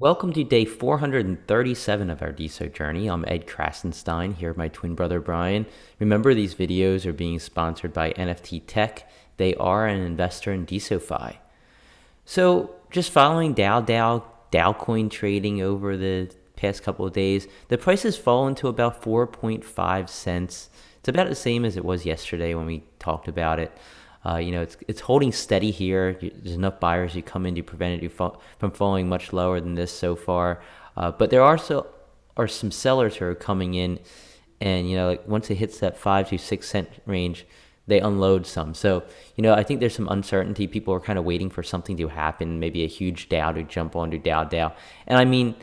Welcome to day 437 of our DeSo journey. I'm Ed Krasenstein here with my twin brother Brian. Remember, these videos are being sponsored by NFT Tech. They are an investor in DeSoFi. So, just following Dow coin trading over the past couple of days, the price has fallen to about 4.5 cents. It's about the same as it was yesterday when we talked about it. It's holding steady here. There's enough buyers who come in to prevent it from falling much lower than this so far. But there are some sellers who are coming in, and like once it hits that 5 to 6 cent range, they unload some. So I think there's some uncertainty. People are kind of waiting for something to happen, maybe a huge Dow to jump onto Dow. And I mean,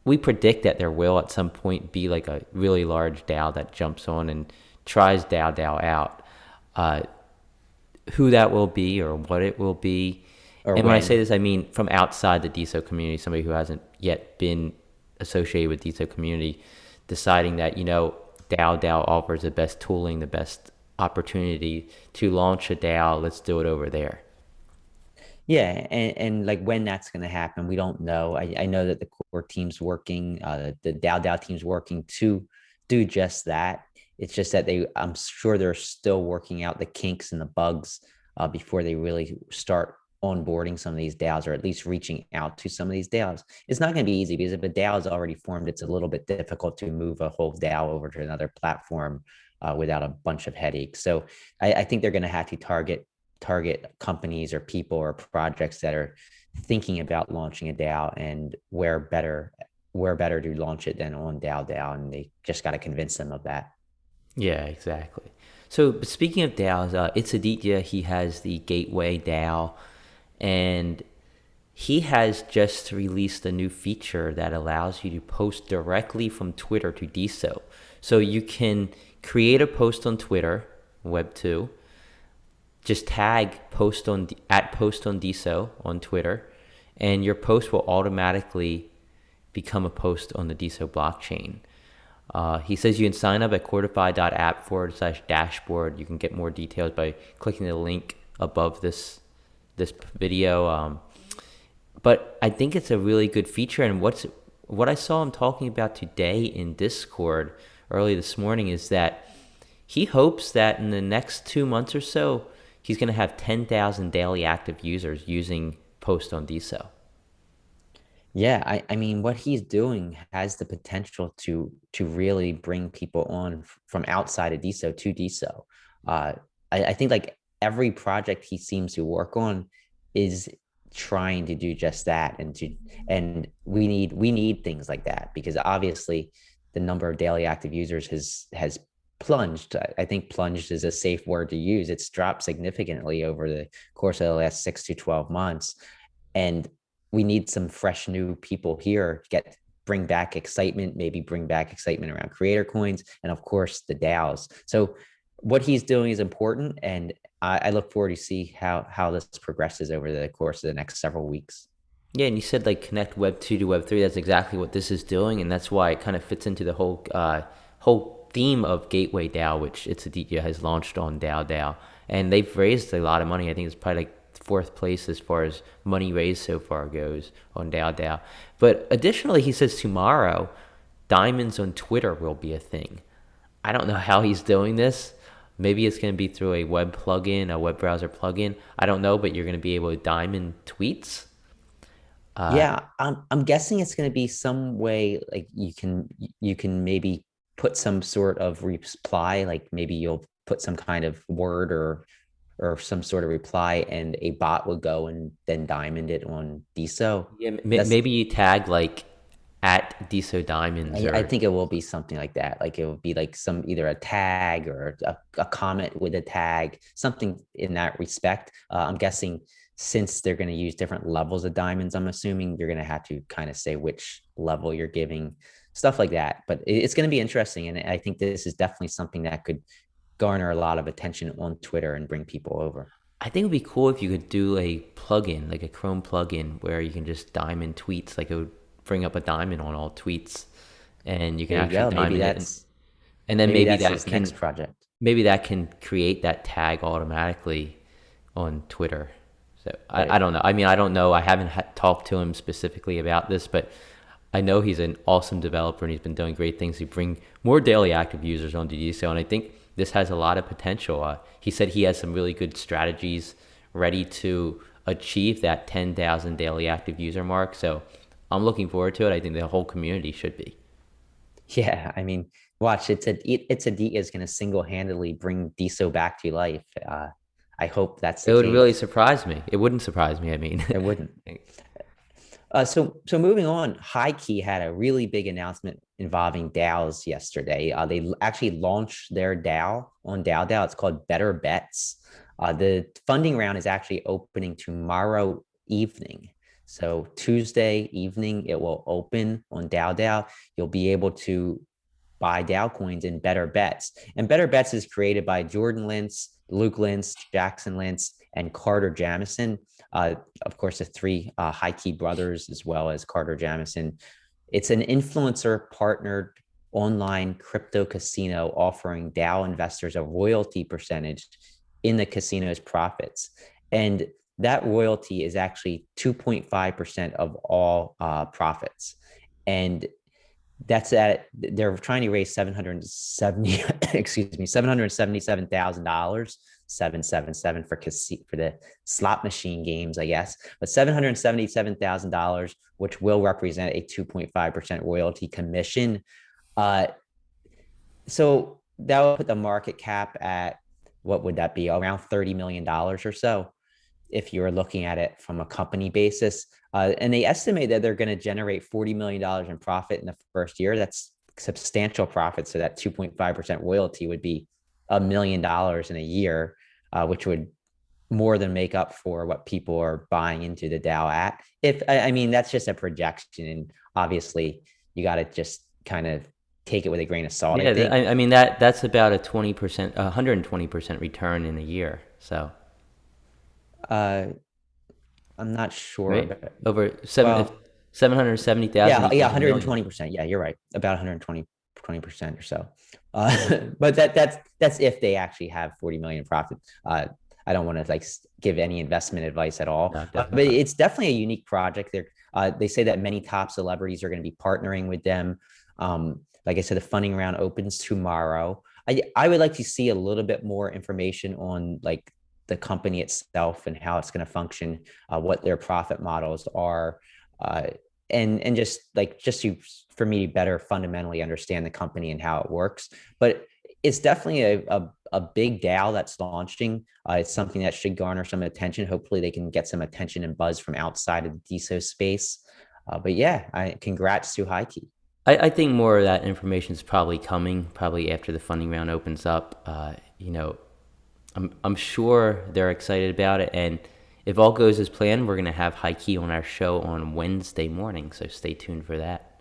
we predict that there will at some point be like a really large Dow that jumps on and tries Dow out. Who that will be or what it will be. Or And when I when. say this, I mean from outside the DeSo community, somebody who hasn't yet been associated with DeSo community, deciding that, Dow offers the best tooling, the best opportunity to launch a DAO. Let's do it over there. Yeah, and like when that's going to happen, we don't know. I know that the core team's working, the DAO team's working to do just that. It's just that I'm sure they're still working out the kinks and the bugs before they really start onboarding some of these DAOs, or at least reaching out to some of these DAOs. It's not going to be easy because if a DAO is already formed, it's a little bit difficult to move a whole DAO over to another platform without a bunch of headaches. So I think they're going to have to target companies or people or projects that are thinking about launching a DAO, and where better to launch it than on DAO, and they just got to convince them of that. Yeah, exactly. So but speaking of DAOs, ItsAditya, he has the Gateway DAO, and he has just released a new feature that allows you to post directly from Twitter to DeSo. So you can create a post on Twitter, Web2, just tag post on DeSo on Twitter, and your post will automatically become a post on the DeSo blockchain. He says you can sign up at quartify.app/dashboard. You can get more details by clicking the link above this video. But I think it's a really good feature. And what I saw him talking about today in Discord early this morning is that he hopes that in the next 2 months or so, he's going to have 10,000 daily active users using Post on DeSo. Yeah, I mean, what he's doing has the potential to really bring people on from outside of DeSo to DeSo. I think like every project he seems to work on is trying to do just that, and we need things like that, because obviously the number of daily active users has plunged. I think plunged is a safe word to use. It's dropped significantly over the course of the last 6 to 12 months, and we need some fresh new people here, bring back excitement, maybe bring back excitement around creator coins, and of course the DAOs. So what he's doing is important, and I look forward to see how this progresses over the course of the next several weeks. Yeah, and you said like connect Web 2 to Web 3. That's exactly what this is doing, and that's why it kind of fits into the whole theme of Gateway DAO, which ItsAditya has launched on DAO. And they've raised a lot of money. I think it's probably like fourth place as far as money raised so far goes on DAO. But additionally, he says tomorrow, diamonds on Twitter will be a thing. I don't know how he's doing this. Maybe it's going to be through a web plugin, a web browser plugin. I don't know, but you're going to be able to diamond tweets. Uh, Yeah, I'm guessing it's going to be some way like you can maybe put some sort of reply, like maybe you'll put some kind of word or some sort of reply, and a bot will go and then diamond it on DeSo. yeah, That's maybe you tag like at DeSo Diamonds I or think it will be something like that. Like it will be like some either a tag or a comment with a tag, something in that respect. I'm guessing since they're going to use different levels of diamonds, I'm assuming you're going to have to kind of say which level you're giving, stuff like that. But it's going to be interesting. And I think this is definitely something that could garner a lot of attention on Twitter and bring people over. I think it would be cool if you could do a plugin, like a Chrome plugin, where you can just diamond tweets. Like it would bring up a diamond on all tweets, and you can There you actually go. Maybe diamond it. that's And then maybe that's his next project. maybe that can create that tag automatically on Twitter. So I Right. don't know. I mean, I don't know. I haven't talked to him specifically about this, but I know he's an awesome developer and he's been doing great things to bring more daily active users onto DeSo. And I think this has a lot of potential. He said he has some really good strategies ready to achieve that 10,000 daily active user mark. So I'm looking forward to it. I think the whole community should be. Yeah, I mean, watch ItsAditya is going to single-handedly bring DeSo back to life. I hope that's It the would really case. surprise me. It wouldn't surprise me. I mean, It wouldn't. So moving on, HighKey had a really big announcement involving DAOs yesterday. They actually launched their DAO on DAO. It's called Better Bets. The funding round is actually opening tomorrow evening. So Tuesday evening, it will open on DAO. You'll be able to buy DAO coins in Better Bets. And Better Bets is created by Jordan Lintz, Luke Lintz, Jackson Lintz, and Carter Jamison. Of course, the three HighKey brothers, as well as Carter Jamison. It's an influencer partnered online crypto casino offering DAO investors a royalty percentage in the casino's profits. And that royalty is actually 2.5% of all profits. And that's at they're trying to raise 770 excuse me $777,000 777 for the slot machine games, I guess, but $777,000, which will represent a 2.5% royalty commission. uh so that will put the market cap at, what would that be, around $30 million or so, if you're looking at it from a company basis. And they estimate that they're going to generate $40 million in profit in the first year. That's substantial profit. So that 2.5% royalty would be $1 million in a year, which would more than make up for what people are buying into the DAO at. If I mean, that's just a projection. And obviously, you got to just kind of take it with a grain of salt, I yeah, think. I mean that's about a 20%, 120% return in a year. So Uh, I'm not sure, right, but over seven if well, 770,000 yeah, equals a million. 120%. Yeah, you're right. About 120% or so. But that's if they actually have 40 million profit. I don't want to like give any investment advice at all. No, But definitely not. it's definitely a unique project. They say that many top celebrities are going to be partnering with them. Like I said, the funding round opens tomorrow. I would like to see a little bit more information on like the company itself and how it's going to function, what their profit models are, uh, and just to for me to better fundamentally understand the company and how it works. But it's definitely a big DAO that's launching. It's something that should garner some attention. Hopefully, they can get some attention and buzz from outside of the DeSo space. But yeah, congrats to HighKey. I think more of that information is probably coming, probably after the funding round opens up. I'm sure they're excited about it, and if all goes as planned, we're gonna have Heike on our show on Wednesday morning. So stay tuned for that.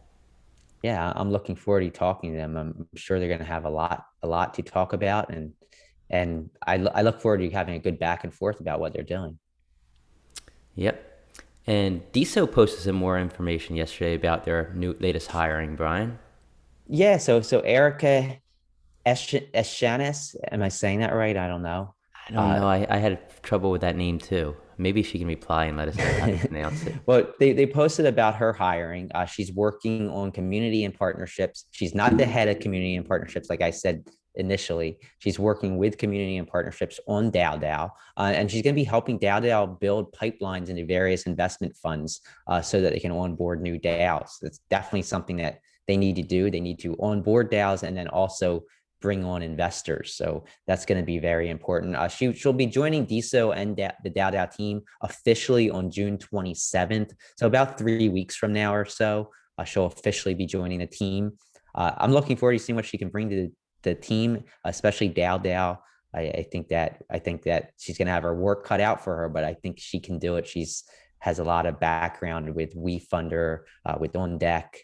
Yeah, I'm looking forward to talking to them. I'm sure they're going to have a lot to talk about, and I look forward to having a good back and forth about what they're doing. Yep. And DeSo posted some more information yesterday about their new latest hiring, Brian. Yeah, so Erica Eschanis, am I saying that right? I don't know. I don't Uh, know. I had trouble with that name too. Maybe she can reply and let us know how to pronounce it. well, they posted about her hiring. She's working on community and partnerships. She's not the head of community and partnerships, like I said initially. She's working with community and partnerships on DAO, and she's going to be helping DAO build pipelines into various investment funds, so that they can onboard new DAOs. That's definitely something that they need to do. They need to onboard DAOs and then also bring on investors. So that's going to be very important. She'll be joining DeSo and the DAO team officially on June 27th. So about 3 weeks from now or so, she'll officially be joining the team. I'm looking forward to seeing what she can bring to the team, especially DAO. I think that she's going to have her work cut out for her, but I think she can do it. She's has a lot of background with WeFunder, with On Deck.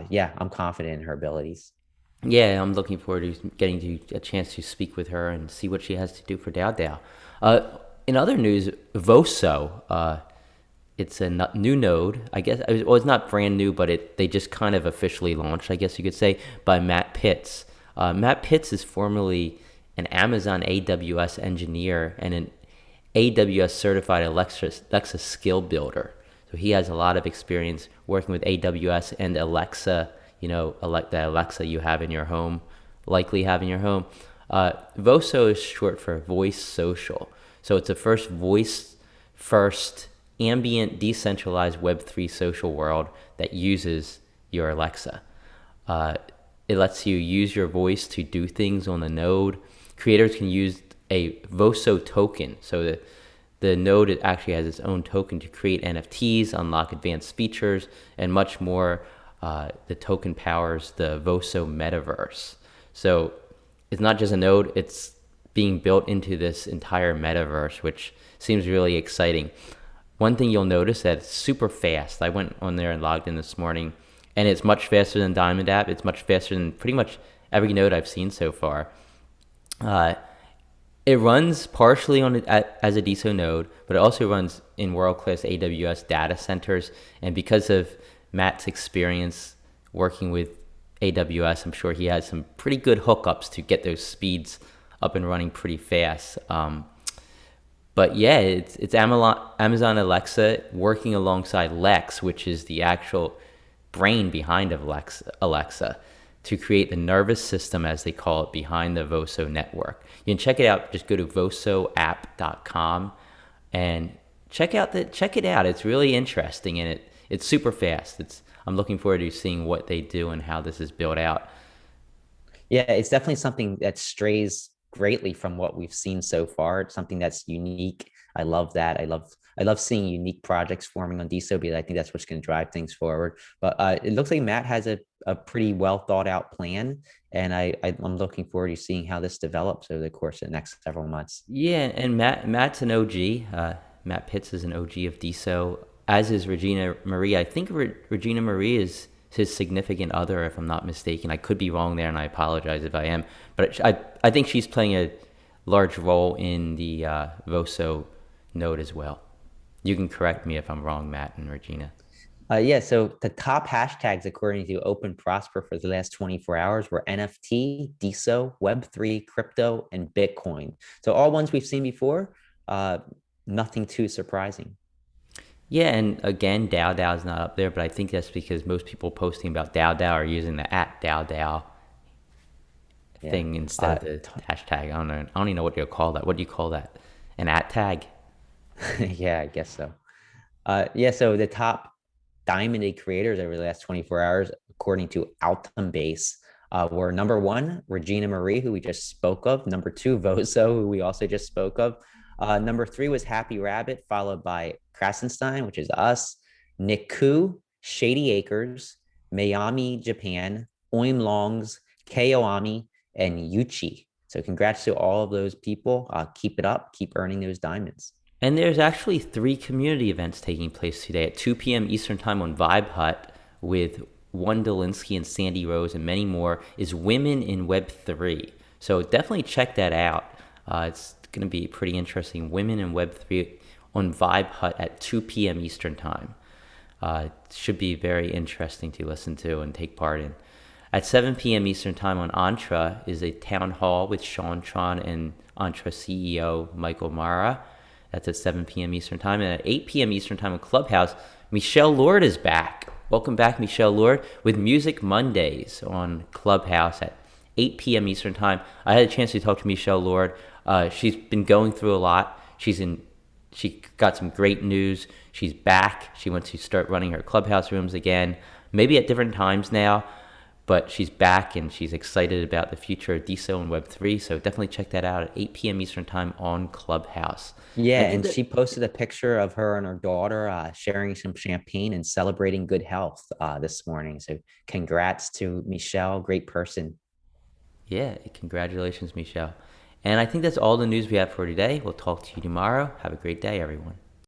Yeah, I'm confident in her abilities. Yeah, I'm looking forward to getting a chance to speak with her and see what she has to do for Dao Dao. In other news, Voso, it's a new node. I guess well, it's not brand new, but they just kind of officially launched, I guess you could say, by Matt Pitts. Matt Pitts is formerly an Amazon AWS engineer and AWS certified Alexa skill builder. So he has a lot of experience working with AWS and Alexa, the Alexa you have in your home, likely have in your home. Voso is short for voice social. So it's the first voice first ambient decentralized Web3 social world that uses your Alexa. Uh, it lets you use your voice to do things on the node. Creators can use a Voso token. So the node actually has its own token to create NFTs, unlock advanced features, and much more. The token powers the Voso metaverse. So it's not just a node, it's being built into this entire metaverse, which seems really exciting. One thing you'll notice that it's super fast. I went on there and logged in this morning, and it's much faster than Diamond app. It's much faster than pretty much every node I've seen so far. Uh, it runs partially as a DeSo node, but it also runs in world-class AWS data centers. And because of Matt's experience working with AWS, I'm sure he has some pretty good hookups to get those speeds up and running pretty fast. But yeah, it's Amazon Alexa working alongside Lex, which is the actual brain behind of Alexa, to create the nervous system, as they call it, behind the Voso network. You can check it out. Just go to vosoapp.com and check it out. It's really interesting, and it's super fast. I'm looking forward to seeing what they do and how this is built out. Yeah, it's definitely something that strays greatly from what we've seen so far. It's something that's unique. I love that. I love seeing unique projects forming on DeSo because I think that's what's going to drive things forward. But it looks like Matt has a pretty well thought out plan, and I'm looking forward to seeing how this develops over the course of the next several months. Yeah, and Matt's an OG. Matt Pitts is an OG of DeSo, as is Regina Marie. I think Regina Marie is his significant other, if I'm not mistaken. I could be wrong there, and I apologize if I am. But I think she's playing a large role in the Voso node as well. You can correct me if I'm wrong, Matt and Regina. Yeah, so the top hashtags according to Open Prosper for the last 24 hours were NFT, DeSo, Web3, crypto, and Bitcoin. So all ones we've seen before, uh, nothing too surprising. Yeah, and again, DAO is not up there, but I think that's because most people posting about DAO are using the @DAO Yeah. thing instead of the hashtag. I don't know. I don't even know what you call that. What do you call that? An @tag? Yeah, I guess so. Yeah, so the top diamond creators over the last 24 hours, according to Altum Base, were number one, Regina Marie, who we just spoke of. Number two, Voso, who we also just spoke of. Number three was Happy Rabbit, followed by Krasenstein, which is us, Niku, Shady Acres, Miami, Japan, Oim Longs, Koami, and Yuchi. So congrats to all of those people. Keep it up. Keep earning those diamonds. And there's actually 3 community events taking place today at 2 p.m. Eastern Time on Vibe Hut with One Dolinsky and Sandy Rose and many more, is Women in Web3. So definitely check that out. It's going to be pretty interesting. Women in Web3 on Vibe Hut at 2 p.m. Eastern Time. It should be very interesting to listen to and take part in. At 7 p.m. Eastern Time on Entra is a town hall with Sean Tron and Entra CEO Michael Mara. That's at 7 p.m. Eastern Time. And at 8 p.m. Eastern Time on Clubhouse, Michelle Lord is back. Welcome back, Michelle Lord, with Music Mondays on Clubhouse at 8 p.m. Eastern Time. I had a chance to talk to Michelle Lord. She's been going through a lot. She got some great news. She's back. She wants to start running her Clubhouse rooms again, maybe at different times now. But she's back and she's excited about the future of DeSo and Web3. So definitely check that out at 8 p.m. Eastern Time on Clubhouse. Yeah, I think and that, she posted a picture of her and her daughter sharing some champagne and celebrating good health this morning. So congrats to Michelle, great person. yeah, congratulations, Michelle. And I think that's all the news we have for today. We'll talk to you tomorrow. Have a great day, everyone.